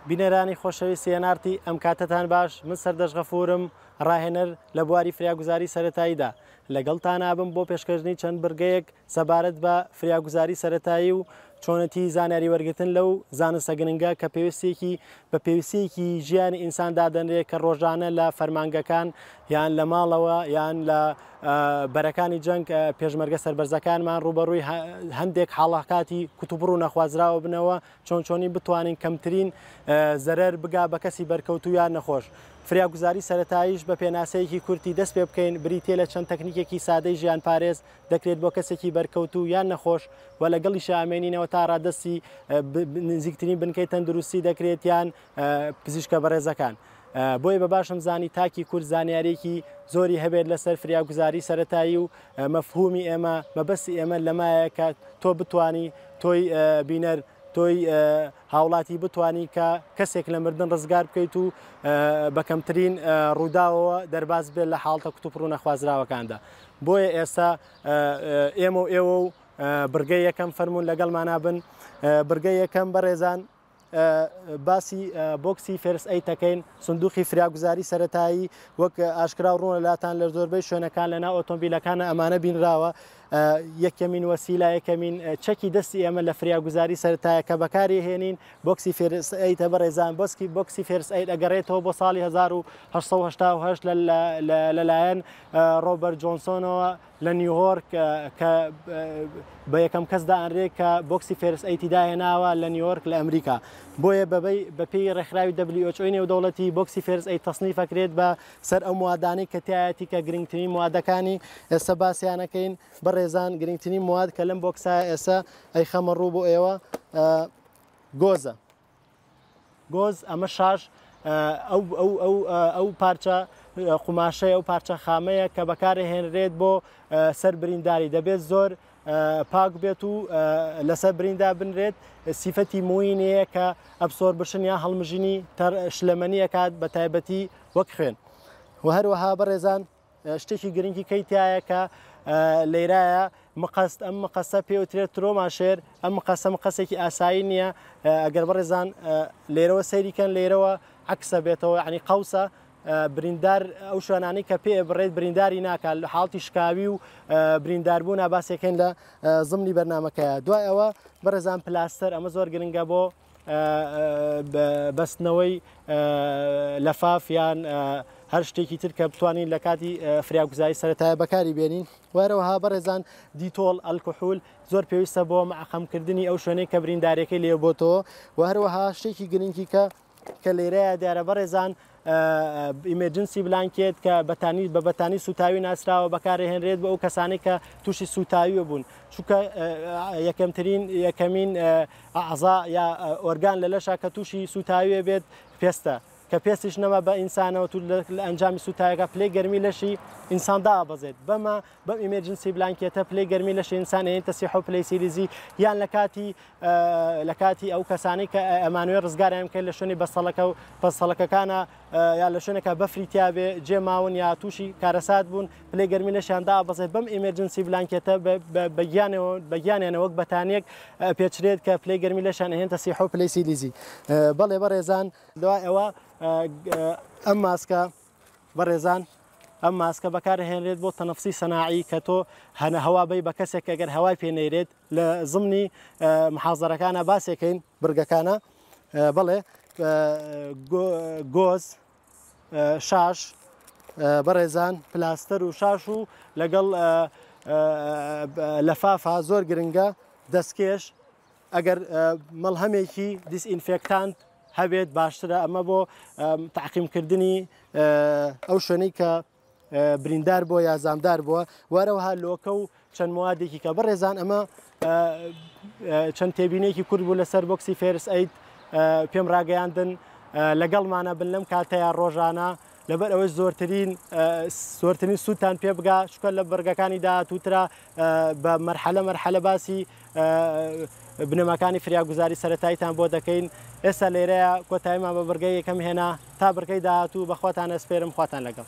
بینەرانی خۆشەویستی هێنارتی ئەم کاتتان باش من سەردەش غەفورم ڕاهێنەر لە بواری فریاگوزاری سەرەتاییدا لەگەڵتان ئابم بۆ پێشکەشنی چەند بڕگەیەک سەبارەت بە فریاگوزاری سەرەتایی و چۆنەتی زانیاری وەرگتن لەو زانستە گرنگە کە بە پێویستیەکی ژیانی ئینساندا دەنرێت کە ڕۆژانە لە فەرمانگەکان یان لە ماڵەوە یان لە بەرەکانی جەنگ پێشمەرگە سەربەرزەکانمان ڕوبەڕووی هەندێک حاڵەکاتی کوتوبڕ و نەخوازراوە بنەوە چۆنی بتوانین کەمترین زەرەر بگا بە کەسی بەرکەوتو یان نەخۆش. فریاگوزاری سەرەتاییش بە پێناسەیەکی کورتی دەست پێ بکەین بریتێ لە چەند تەکنیکێکی سادەی ژیان پارێز دەکرێت بۆ کەسێکی بەرکەوتو یان نەخۆش و لەگەڵی شامێنینەوە تا ڕادستی نزیکترین بنکەی تەندروستی دەکرێت یان پزیشکە بەڕێزەکان. بۆیە بە باشم زانی تاکی کورد زانیارێکی زۆری هەبێت لەسەر فریاگوزاری سەرەتایی و مەفهومی ئێمە مەبەستی ئێمە لەمایە کە تۆ بتانی تۆی بینەر تۆی هاوڵاتی بتانی کە کەسێک لە مردن ڕزگار بکەیت و بەکەمترین ڕووداوەوە دەرباز بێت لە حاڵتە کوتوپڕ و نەخوازراوەکاندا. بۆیە ئێستا ئێمە و ئێوە و بڕگەی یەکەم فەرمونون لەگەڵمانە بن. بڕگەی یەکەم بەڕێزان باسی بۆکسی فێرس ئەیتەکەین سندوقی فریاگوزاری سەرەتایی وەک ئاشکرا و ڕوونە لاتان لە زۆربەی شوێنەکان لەناو ئۆتۆمبیلەکانە ئەمانە بینراوە یەکەمین وەسیلا یەکەمین چەکی دەستی ئێمە لە فریاگوزاری سەرەتایە کە بەکاری هێنین بۆکسی فێرس ئەیتە بەڕێزان بۆکسی فێرس ئەیت ئەگەڕێتەوە بۆ ساڵی 1970 لەلایەن ڕۆبەرت جۆنسۆنەوە لە نیویۆرک کە بە یەکەم کەسدا ئەنرێت کە بۆکسی فێرس ئەیتی داهێناوە لە نیویۆرک لە ئەمریکا. بۆیە بەپێی ڕێکخراوی WHO نێودەوڵەتی بۆکسی فێرس ئەیت تەصنیفەکرێت بە سەر ئەو موادانەی کە تایەتی کە گرنگترین موادەکانی ئێستا باسییانەکەین بەڕێزان. گرنگترین مواد کە لەم بۆکسایە ئێستا ئەی خەمە ڕوو بۆ ئێوە گۆزە. گۆز ئەمە شاش ئەو پارچە قوماشەیە ئەو پارچە خامەیە کە بەکارهێنرێت بۆ سەر برینداری دەبێت زۆر پاک بێت و لەسەر بریندا بنرێت سیفەتی موینەیە کە ئەبسۆر بشن یا هەڵمژینی شلەمەنیەکات بە تایبەتی وەک خوێن و هەروەها بەڕێزان شتێکی گرنگی کەیتایە کە لێرایە مقەست ئەم مقەسە پێوترێت ترۆماشێر ئەم مقەسێکی ئاسایی نییە ئەگەر بەڕێزان لێرەوە سەیریکەن لێرەوە عکسە بێتەوە عنی قەوسە بریندار ئەو شوێنانی کە پێ بڕێت برینداری ناکات لە حاڵتی شکاوی و برینداربوون ناباسێکەن لە زمنی بەرنمەکەیە. دوای ئەوە بەڕێزان پلاستەر ئەمە زۆر گرنگە بۆ بەستنەوەی لەفاف یان هەر شتێکی تر کە بتوانین لە کاتی فریاگوزاری سەرەتایە بەکاری بێنین. وەرەوەها بەڕێزان دیتۆڵ ئەلکۆحول زۆر پێویستە بۆ مەعقەمکردنی ئەو شوێنەی کە بریندارەکەی لێ بۆتەوە و هەروەها شتێکی گرنگی کە لێرەیە دیارە بەڕێزان ئیمەرجنسی بلانکێت کە بە بەتانی سوتاوی ناسراوە بەکارهێنرێت بە ئەو کەسانی کە تووشی سوتاویە بوون چونکە یەکەمین ئەعزا یا ئۆرگان لە لەشە کە تووشی سوتاویە بێت پێستە کە پێستیش نەما بە ئینسانەوە تو لە ئەنجامی سوتایەکە پلەی گەرمی لەشی ئینساندا ئابەزێت بەمە بەم ئیمەرجنسی بلانکێتە پلەی گەرمی لەشی ئینسانێن تەسیح و پلەی سیریزی یان لە کاتی ئەو کەسانی کە ئەمانوێ ڕزگاریان بکەن لە شوێنی بەسەڵەکەکانە یا لە شوێنێکە بەفریتیا بێ جێماون یا تووشی کارەسات بوون پلەی گەرمی لەشیاندا ئابەزێت بەم ئیمەرجنسی بلانکێتە بەگیانێنە وەک بەتانێک پێچرێت کە پلەی گەرمی لەشیان هێن تەسیح و پلەی سیریزی. بەڵێ بەڕێزان دوای ئەوە ئەم ماسکە بەڕێزان ئەم ماسکە بەکارهێنرێت بۆ تەنەفسی سەناعی کە تۆ هەنە هەوابەی بە کەسێک ئەگەر هەوای پێنەیرێت لە زمنی محازەرەکانە باسێکەین برگەکانە بەڵێ گۆز شاش بەڕێزان پلاستەر و شاش و لەگەڵ لەفافە زۆر گرنگە دەستکێش ئەگەر مەڵهەمێکی دیسئینفێکتانت هەبێت باشترە ئەمە بۆ تعقیمکردنی ئەو شوێنەی کە بریندار بۆ یا زامدار بووە وەرەوەها لۆکە و چەند موادێکی کە بەڕێزان ئەمە چەند تێبینێکی کورد بوو لەسەر بۆکسی فێرس ئەیت پێم ڕاگەیاندن لەگەڵمانە بن لەم کاتەیە ڕۆژانە لەبەر ئەوەی زۆرترین سووتان پێ بگا شکۆ لە بەرگەکانی داهاتووترا بە مەرحەلە باسی بنەماکانی فریاگوزاری سەرەتاییتان بۆ دەکەین. ئێستا لێرەیە کۆتاییمان بە بڕگەی یەکەم هێنا تا بڕگەی داهاتوو بەخواتان ئەسپێرم خواتان لەگەڵ.